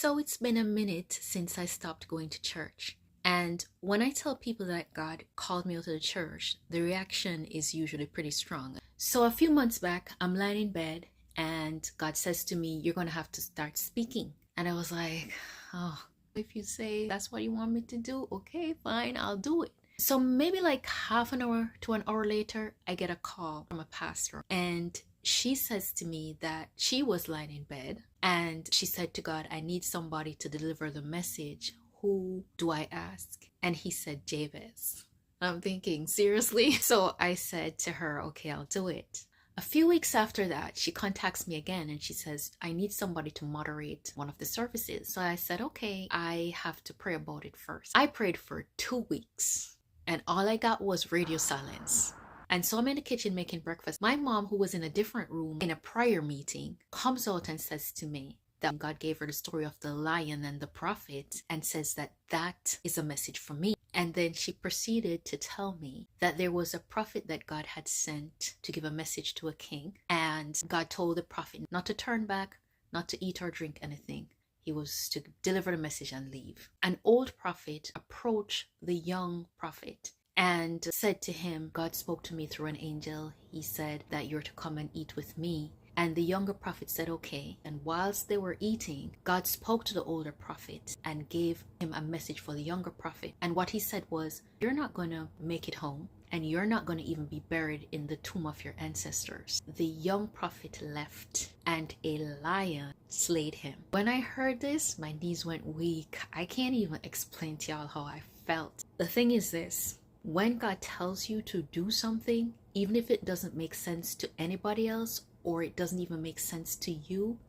So it's been a minute since I stopped going to church. And when I tell people that God called me out to the church, the reaction is usually pretty strong. So a few months back, I'm lying in bed and God says to me, "You're going to have to start speaking." And I was like, "Oh, if you say that's what you want me to do, okay, fine, I'll do it." So maybe like half an hour to an hour later, I get a call from a pastor, and she says to me that she was lying in bed and she said to God, "I need somebody to deliver the message. Who do I ask?" And he said, "Jabez." I'm thinking, seriously? So I said to her, "Okay, I'll do it." A few weeks after that, she contacts me again and she says, "I need somebody to moderate one of the services." So I said, "Okay, I have to pray about it first." I prayed for 2 weeks and all I got was radio silence. And so I'm in the kitchen making breakfast. My mom, who was in a different room in a prayer meeting, comes out and says to me that God gave her the story of the lion and the prophet and says that that is a message for me. And then she proceeded to tell me that there was a prophet that God had sent to give a message to a king. And God told the prophet not to turn back, not to eat or drink anything. He was to deliver the message and leave. An old prophet approached the young prophet and said to him, "God spoke to me through an angel. He said that you're to come and eat with me." And the younger prophet said, "Okay." And whilst they were eating, God spoke to the older prophet and gave him a message for the younger prophet. And what he said was, "You're not going to make it home, and you're not going to even be buried in the tomb of your ancestors." The young prophet left and a lion slayed him. When I heard this, my knees went weak. I can't even explain to y'all how I felt. The thing is this: when God tells you to do something, even if it doesn't make sense to anybody else or it doesn't even make sense to you,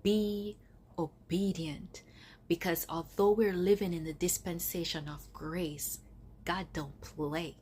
be obedient. Because although we're living in the dispensation of grace, God don't play.